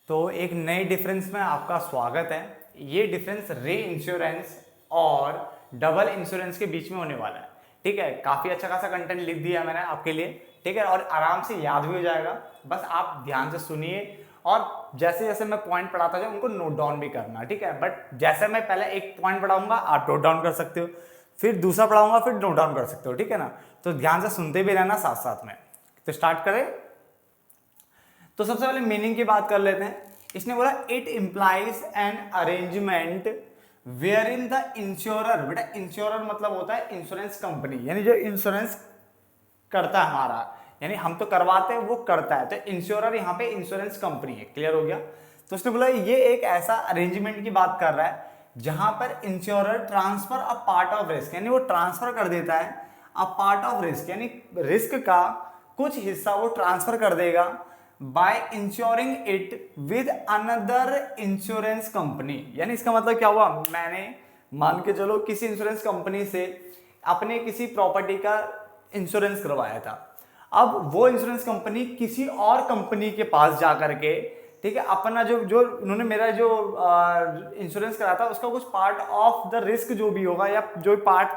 तो एक नए डिफरेंस में आपका स्वागत है। ये डिफरेंस री इंश्योरेंस और डबल इंश्योरेंस के बीच में होने वाला है। ठीक है, काफी अच्छा खासा कंटेंट लिख दिया मैंने आपके लिए। ठीक है, और आराम से याद भी हो जाएगा। बस आप ध्यान से सुनिए और जैसे जैसे मैं पॉइंट पढ़ाता जाऊँ उनको नोट डाउन भी करना। ठीक है, बट जैसे मैं पहले एक पॉइंट पढ़ाऊंगा आप नोट डाउन कर सकते हो, फिर दूसरा पढ़ाऊंगा फिर नोट डाउन कर सकते हो। ठीक है ना, तो ध्यान से सुनते भी रहना साथ साथ में। तो स्टार्ट करें। तो सबसे पहले मीनिंग की बात कर लेते हैं। इसने बोला it implies an arrangement where in the insurer. बेटा इंश्योरर मतलब होता है इंश्योरेंस कंपनी, यानी जो इंश्योरेंस करता है हमारा, यानी हम तो करवाते हैं वो करता है। तो इंश्योरर यहाँ पे इंश्योरेंस कंपनी है। क्लियर हो गया। तो उसने बोला ये एक ऐसा अरेंजमेंट की बात कर रहा है जहां पर insurer transfer a part of risk, यानी वो ट्रांसफर कर देता है अ पार्ट ऑफ रिस्क, यानी रिस्क का कुछ हिस्सा वो ट्रांसफर कर देगा by insuring it with another insurance company. यानी इसका मतलब क्या हुआ, मैंने मान के चलो किसी इंश्योरेंस कंपनी से अपने किसी प्रॉपर्टी का इंश्योरेंस करवाया था। अब वो इंश्योरेंस कंपनी किसी और कंपनी के पास जाकर के, ठीक है, अपना जो जो उन्होंने मेरा जो इंश्योरेंस करा था उसका कुछ पार्ट ऑफ द रिस्क जो भी होगा या जो पार्ट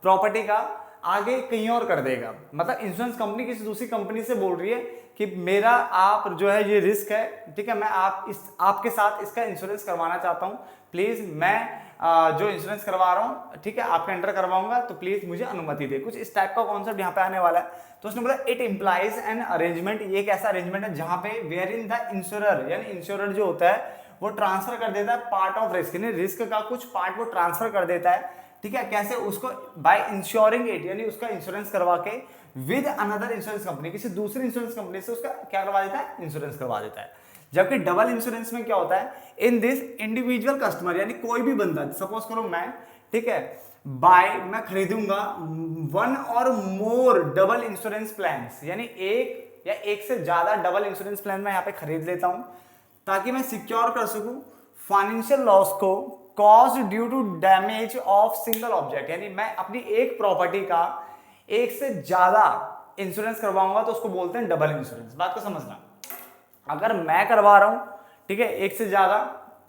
प्रॉपर्टी का आगे कहीं और कर देगा। मतलब इंश्योरेंस कंपनी किसी दूसरी कंपनी से बोल रही है कि मेरा आप जो है ये रिस्क है, ठीक है, मैं आपके साथ इसका इंश्योरेंस करवाना चाहता हूँ, प्लीज मैं जो इंश्योरेंस करवा रहा हूँ, ठीक है, आपके अंडर करवाऊंगा, तो प्लीज मुझे अनुमति दे। कुछ इस टाइप का कॉन्सेप्ट यहाँ पे आने वाला है। तो उसने बोला इट इंप्लाइज एन अरेंजमेंट, ये एक ऐसा अरेंजमेंट है जहां पे वेयर इन द इंश्योरर, यानी इंश्योरर जो होता है वो ट्रांसफर कर देता है पार्ट ऑफ रिस्क, यानी रिस्क का कुछ पार्ट वो ट्रांसफर कर देता है। ठीक है, कैसे, उसको बाय इंश्योरिंग इट, यानी उसका इंश्योरेंस करवा के विद अनदर इंश्योरेंस कंपनी, किसी दूसरी इंश्योरेंस कंपनी से उसका क्या करवा देता है, इंश्योरेंस करवा देता है। जबकि डबल इंश्योरेंस में क्या होता है, इन दिस इंडिविजुअल कस्टमर, यानी कोई भी बंदा, सपोज करो मैं, ठीक है, मैं खरीदूंगा वन और मोर डबल इंश्योरेंस प्लान, यानी एक या एक से ज्यादा डबल इंश्योरेंस प्लान मैं यहाँ पे खरीद लेता हूं ताकि मैं सिक्योर कर सकूं फाइनेंशियल लॉस को cause due to damage of single object, यानी मैं अपनी एक प्रॉपर्टी का एक से ज्यादा इंश्योरेंस करवाऊंगा तो उसको बोलते हैं डबल इंश्योरेंस। बात को समझना, अगर मैं करवा रहा हूं, ठीक है, एक से ज्यादा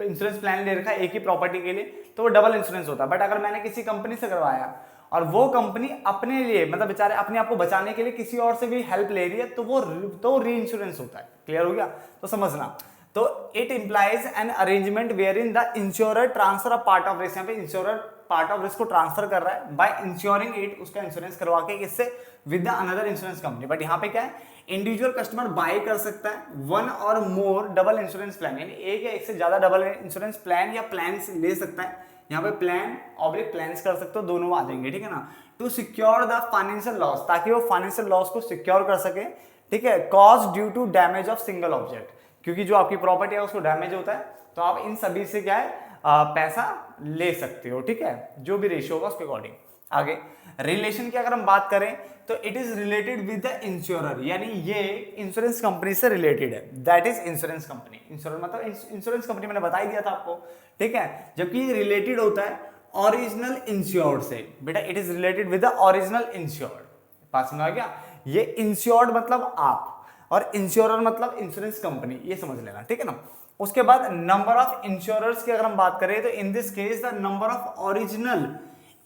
इंश्योरेंस प्लान ले रखा है एक ही प्रॉपर्टी के लिए, तो वो डबल इंश्योरेंस होता है। बट अगर मैंने किसी कंपनी से करवाया और वो कंपनी अपने लिए, मतलब बेचारे अपने आप को बचाने के लिए किसी और से भी हेल्प ले रही है, तो वो री इंश्योरेंस होता है। क्लियर हो गया। तो समझना, तो it implies an arrangement where in the insurer transfer of part of risk, यहाँ पे इंश्योरर पार्ट ऑफ रिस्क को ट्रांसफर कर रहा है बाय इंश्योरिंग इट, उसका इंश्योरेंस करवा के, किससे, with the another insurance company. But यहाँ पे क्या है, इंडिविजुअल कस्टमर बाय कर सकता है वन और मोर डबल इंश्योरेंस प्लान, यानी एक या एक से ज्यादा डबल इंश्योरेंस प्लान या प्लान ले सकता है। यहाँ पे प्लान ऑब्लिक प्लान्स कर सकते हो, दोनों आ जाएंगे। ठीक है ना, to secure the financial loss, ताकि वो फाइनेंशियल लॉस को सिक्योर कर सके। ठीक है, cause due to damage of single object, क्योंकि जो आपकी प्रॉपर्टी है उसको डैमेज होता है, तो आप इन सभी से क्या है, पैसा ले सकते हो। ठीक है, जो भी रेशियो होगा उसके अकॉर्डिंग। आगे रिलेशन की अगर हम बात करें तो it is related with the insurer, यानी ये इंश्योरेंस कंपनी से रिलेटेड है, that is insurance company. Insurance मतलब इंश्योरेंस कंपनी, मैंने बता ही दिया था आपको। ठीक है, जबकि ये रिलेटेड होता है ओरिजिनल इंश्योर्ड से। बेटा it is related with the original insured. पास में आ गया। ये इंश्योर्ड मतलब आप, और इंश्योरर मतलब इंश्योरेंस कंपनी, ये समझ लेना। ठीक है ना। उसके बाद नंबर ऑफ इंश्योरर्स की अगर हम बात करें तो in this case the number of original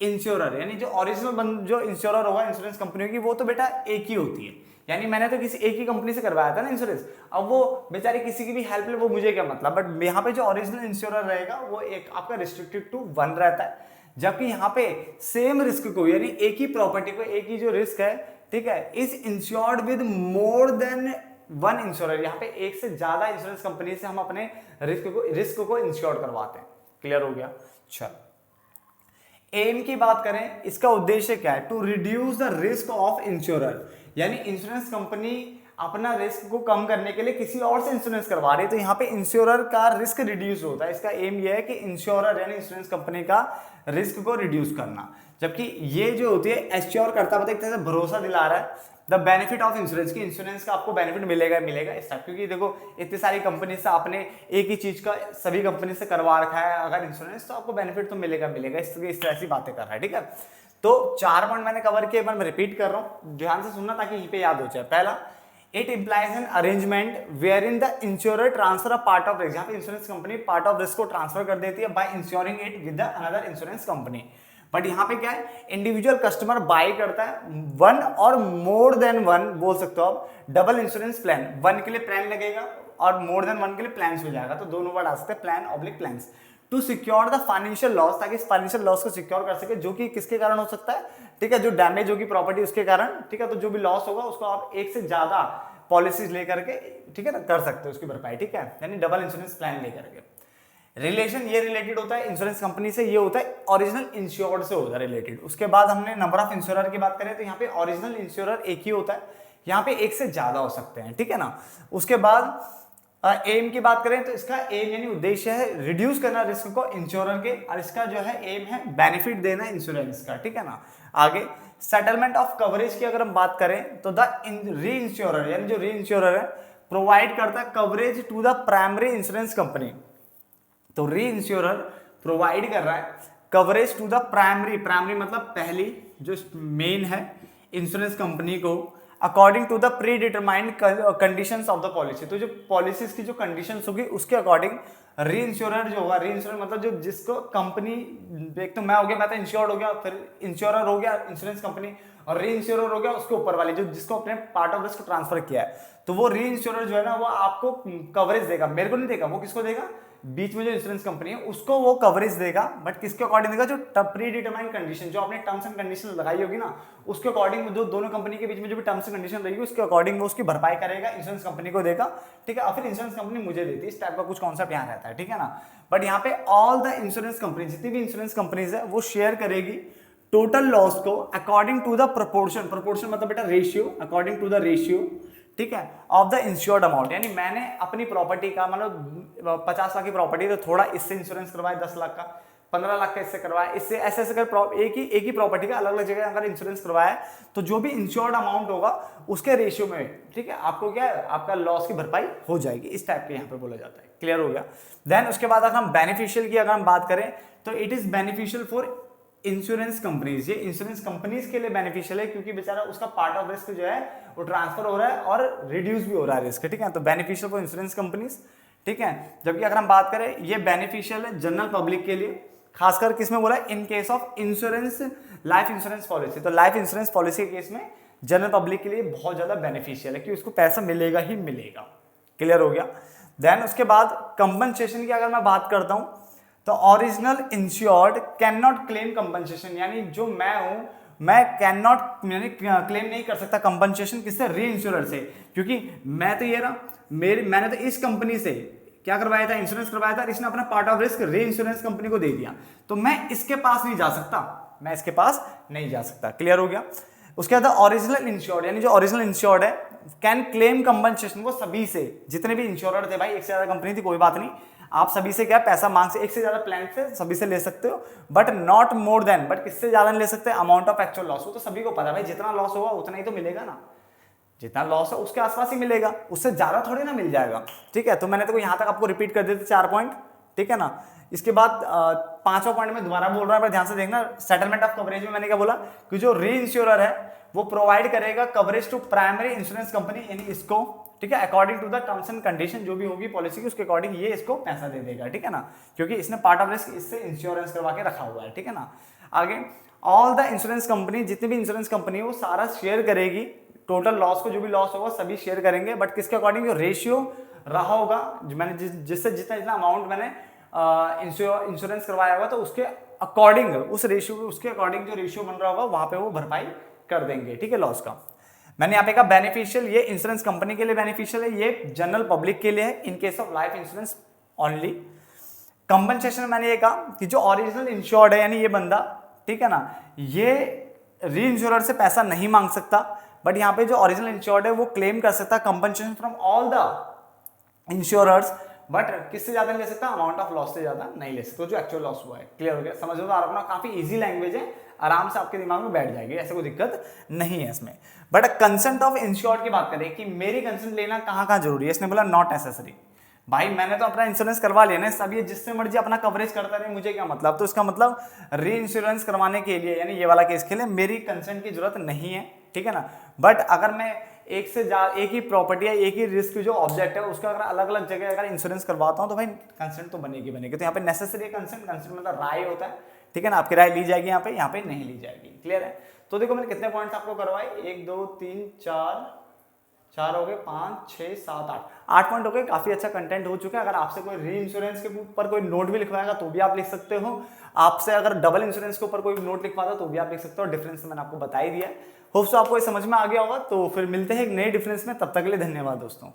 insurer, यानी जो ओरिजिनल जो इंश्योरर होगा इंश्योरेंस कंपनी की, वो तो बेटा एक ही होती है। यानी मैंने तो किसी एक ही कंपनी से करवाया था ना इंश्योरेंस, अब वो बेचारे किसी की भी हेल्प ले, वो मुझे क्या मतलब। बट यहाँ पे जो ओरिजिनल इंश्योरर रहेगा वो एक आपका रिस्ट्रिक्टेड टू वन रहता है, जबकि यहाँ पे सेम रिस्क को, यानी एक ही प्रॉपर्टी को, एक ही जो रिस्क है, ठीक है, is insured with more than one insurer. यहाँ पे एक से ज्यादा इंश्योरेंस कंपनी से हम अपने रिस्क को इंश्योर करवाते हैं। क्लियर हो गया। चलो एम की बात करें, इसका उद्देश्य क्या है, to reduce the risk of insurer, यानी इंश्योरेंस कंपनी अपना रिस्क को कम करने के लिए किसी और से इंश्योरेंस करवा रही है, तो यहाँ पे इंश्योरर का रिस्क रिड्यूस होता है। इसका एम यह है कि इंश्योरर यानी इंश्योरेंस कंपनी का रिस्क को रिड्यूस करना, जबकि ये जो होती है एश्योर करता, मतलब एक तरह से भरोसा दिला रहा है द बेनिफिट ऑफ इंश्योरेंस, की इंश्योरेंस का आपको बेनिफिट मिलेगा मिलेगा इस टाइप। क्योंकि देखो इतनी सारी कंपनी से आपने एक ही चीज का सभी कंपनी से करवा रखा है अगर इंश्योरेंस, तो आपको बेनिफिट तो मिलेगा मिलेगा, इस तरह की बातें कर रहा है। ठीक है, तो 4 पॉइंट मैंने कवर किए, एक बार मैं रिपीट कर रहा हूं, ध्यान से सुनना ताकि यहीं पे याद हो जाए। पहला, it implies an arrangement where in the insurer transfer a part of risk, यहाँ पे insurance company part of risk को ट्रांसफर कर देती है by insuring it with the another insurance company. But यहाँ पे क्या है, इंडिविजुअल कस्टमर बाय करता है वन और मोर देन वन, बोल सकते हो आप, डबल इंश्योरेंस प्लान, वन के लिए प्लान लगेगा और मोर देन वन के लिए प्लान्स हो जाएगा, तो दोनों वर्ड आ सकते हैं, plan oblique plans, to secure the financial loss, ताकि इस फाइनेंशियल लॉस को सिक्योर कर सके, जो कि किसके कारण हो सकता है, ठीक है, जो डैमेज होगी प्रॉपर्टी उसके कारण, ठीक है, तो जो भी लॉस होगा उसको आप एक से ज्यादा पॉलिसीज लेकर के, ठीक है ना, कर सकते हो उसकी भरपाई, ठीक है, यानी डबल इंश्योरेंस प्लान लेकर के। रिलेशन ये रिलेटेड होता है इंश्योरेंस कंपनी से, ये होता है ओरिजिनल इंश्योर्ड से होता है रिलेटेड। उसके बाद हमने नंबर ऑफ इंश्योरर की बात करें तो यहाँ पे ओरिजिनल इंश्योरर एक ही होता है, यहाँ पे एक से ज्यादा हो सकते हैं, ठीक है ना। उसके बाद एम की बात करें तो इसका एम यानी उद्देश्य है रिड्यूस करना रिस्क को इंश्योरर के, और इसका जो है एम है बेनिफिट देना इंश्योरेंस का, ठीक है ना। आगे सेटलमेंट ऑफ कवरेज की अगर हम बात करें तो द री इंश्योरर यानी जो री इंश्योरर है प्रोवाइड करता है coverage to the primary insurance company, तो री इंश्योरर प्रोवाइड कर रहा है coverage to the primary, primary मतलब पहली जो मेन है इंश्योरेंस कंपनी को, according to the predetermined conditions of the policy, तो जो पॉलिसीज की जो कंडीशंस होगी उसके अकॉर्डिंग री इंश्योरर जो होगा, री इंश्योरर मतलब जो जिसको कंपनी, एक तो मैं हो गया, मैं तो इंश्योर्ड हो गया, फिर इंश्योरर हो गया इंश्योरेंस कंपनी, और री इंश्योरर हो गया उसके ऊपर वाली जो जिसको अपने पार्ट ऑफ रिस्क ट्रांसफर किया है, तो वो री इंश्योरर जो है ना वो आपको कवरेज देगा, मेरे को नहीं देगा, वो किसको देगा, बीच में जो इंश्योरेंस कंपनी है उसको वो कवरेज देगा, बट किसके अकॉर्डिंग देगा, जो प्री डिटरमाइंड कंडीशन, जो आपने टर्म्स एंड कंडीशन लगाई होगी ना उसके अकॉर्डिंग, जो दोनों कंपनी के बीच में जो भी टर्म्स एंड कंडीशन रहेगी उसके अकॉर्डिंग वो उसकी भरपाई करेगा, इंश्योरेंस कंपनी को देगा, ठीक है, और फिर इंश्योरेंस कंपनी मुझे देती है, इस टाइप का कुछ कॉन्सेप्ट यहाँ रहता है, ठीक है ना। बट यहाँ पे ऑल द इंश्योरेंस कंपनी, जितनी भी इंश्योरेंस कंपनीज है वो शेयर करेगी टोटल लॉस को according to the proportion, proportion मतलब बेटा ratio, according to the ratio, ठीक है, ऑफ द इंश्योर्ड अमाउंट, यानी मैंने अपनी प्रॉपर्टी का मतलब 50 लाख की प्रॉपर्टी तो थोड़ा इससे इंश्योरेंस करवाया, 10 लाख का, 15 लाख का इससे करवाया, इससे ऐसे ऐसे कर एक ही प्रॉपर्टी का अलग अलग जगह अगर इंश्योरेंस करवाया तो जो भी इंश्योर्ड अमाउंट होगा उसके रेशियो में, ठीक है, आपको क्या है, आपका लॉस की भरपाई हो जाएगी, इस टाइप के यहाँ पे बोला जाता है। क्लियर हो गया। देन उसके बाद अगर हम बेनिफिशियल की अगर हम बात करें तो it is beneficial for insurance companies, ये इंश्योरेंस कंपनीज के लिए बेनिफिशियल है क्योंकि बेचारा उसका पार्ट ऑफ रिस्क जो है वो ट्रांसफर हो रहा है और रिड्यूस भी हो रहा है रिस्क, ठीक है, तो बेनिफिशियल फॉर इंश्योरेंस कंपनीज, ठीक है। जबकि अगर हम बात करें ये बेनिफिशियल है जनरल पब्लिक के लिए, खासकर किसमें बोला, in case of insurance life insurance policy, तो लाइफ इंश्योरेंस पॉलिसी के केस में जनरल पब्लिक के लिए बहुत ज्यादा बेनिफिशियल है कि उसको पैसा मिलेगा ही मिलेगा। क्लियर हो गया। देन उसके बाद कंपनसेशन की अगर मैं बात करता हूं तो original insured can not claim compensation, यानी जो मैं हूं मैं कैन नॉट यानी क्लेम नहीं कर सकता कंपनसेशन किससे, री इंश्योरर से, क्योंकि मैं तो ये रहा मैंने तो इस कंपनी से क्या करवाया था, इंश्योरेंस करवाया था, इसने अपना पार्ट ऑफ रिस्क री इंश्योरेंस कंपनी को दे दिया, तो मैं इसके पास नहीं जा सकता, मैं इसके पास नहीं जा सकता। क्लियर हो गया। उसके बाद ओरिजिनल इंश्योर्ड यानी जो ओरिजिनल इंश्योर्ड है कैन क्लेम कंपनसेशन, वो सभी से, जितने भी इंश्योरर थे भाई, एक से ज्यादा कंपनी थी कोई बात नहीं, आप सभी से क्या पैसा मांग से, एक से ज्यादा प्लान से सभी से ले सकते हो, but not more than, but किससे ज्यादा नहीं ले सकते, अमाउंट ऑफ एक्चुअल लॉस, वो तो सभी को पता है भाई, जितना लॉस होगा उतना ही तो मिलेगा ना, जितना लॉस है उसके आसपास ही मिलेगा, उससे ज्यादा थोड़ी ना मिल जाएगा, ठीक है। तो मैंने तो यहां तक आपको रिपीट कर देते 4 पॉइंट, ठीक है ना। इसके बाद 5वां पॉइंट में दोबारा बोल रहा है, ध्यान से देखना, सेटलमेंट ऑफ कवरेज में मैंने क्या बोला कि जो री इंश्योरर है वो प्रोवाइड करेगा coverage to primary insurance company, यानी इसको, ठीक है, according to the terms and condition जो भी होगी पॉलिसी की उसके अकॉर्डिंग ये इसको पैसा दे देगा, ठीक है ना, क्योंकि इसने पार्ट ऑफ रिस्क इससे इंश्योरेंस करवा के रखा हुआ है, ठीक है ना। आगे ऑल द इंश्योरेंस कंपनी, जितनी भी इंश्योरेंस कंपनी है वो सारा शेयर करेगी टोटल लॉस को, जो भी लॉस होगा सभी शेयर करेंगे, बट किसके अकॉर्डिंग, जो रेशियो रहा होगा, मैंने जिससे जितना अमाउंट मैंने इंश्योरेंस करवाया होगा तो उसके अकॉर्डिंग, उस रेशियो उसके अकॉर्डिंग जो रेशियो बन रहा होगा वहां पे वो भरपाई कर देंगे, ठीक है, लॉस का। मैंने यहाँ पे कहा बेनिफिशियल, ये इंश्योरेंस कंपनी के लिए बेनिफिशियल है, ये जनरल पब्लिक के लिए है in case of life insurance only. Compensation मैंने ये कहा कि जो ओरिजिनल इंश्योर्ड है यानी ये बंदा, ठीक है ना, ये री इंश्योरर से पैसा नहीं मांग सकता, बट यहाँ पे जो ओरिजिनल इंश्योर्ड है वो क्लेम कर सकता compensation from all the insurers, but किससे ज्यादा नहीं ले सकता, अमाउंट ऑफ लॉस से ज्यादा नहीं ले सकता, जो एक्चुअल लॉस हुआ है। क्लियर हो गया, समझ लो, अपना काफी इजी लैंग्वेज है, आराम से आपके दिमाग में बैठ जाएगी, ऐसा कोई दिक्कत नहीं है इसमें। बट कंसेंट ऑफ इंश्योर्ड की बात करें कि मेरी कंसेंट लेना कहाँ जरूरी है, इसने बोला नॉट नेसेसरी, भाई मैंने तो अपना इंश्योरेंस करवा लिया ना, सब ये जिससे मर्जी अपना कवरेज करता रहे, मुझे क्या मतलब, तो इसका मतलब री इंश्योरेंस करवाने के लिए यानी ये वाला केस के लिए मेरी कंसेंट की जरूरत नहीं है, ठीक है ना। बट अगर मैं एक से एक ही प्रॉपर्टी है, एक ही रिस्क जो ऑब्जेक्ट है उसका अगर अलग अलग जगह अगर इंश्योरेंस करवाता हूँ तो भाई कंसेंट तो बनेगी बनेगी। तो यहाँ पे नेसेसरी कंसेंट, कंसेंट मतलब राय होता है, ठीक है ना, आपकी राय ली जाएगी यहाँ पे नहीं ली जाएगी। क्लियर है? तो देखो मैंने कितने पॉइंट्स आपको करवाए, 1 2 3 4 हो गए, 5 6 7 8 पॉइंट हो गए। काफी अच्छा कंटेंट हो चुका है। अगर आपसे कोई री इंश्योरेंस के ऊपर कोई नोट भी लिखवाएगा तो भी आप लिख सकते हो, आपसे अगर डबल इंश्योरेंस के ऊपर कोई नोट लिखवाता तो भी आप लिख सकते हो। डिफरेंस मैंने आपको बता ही दिया है। होप सो आपको समझ में आ गया होगा। तो फिर मिलते हैं एक नए डिफरेंस में, तब तक के लिए धन्यवाद दोस्तों।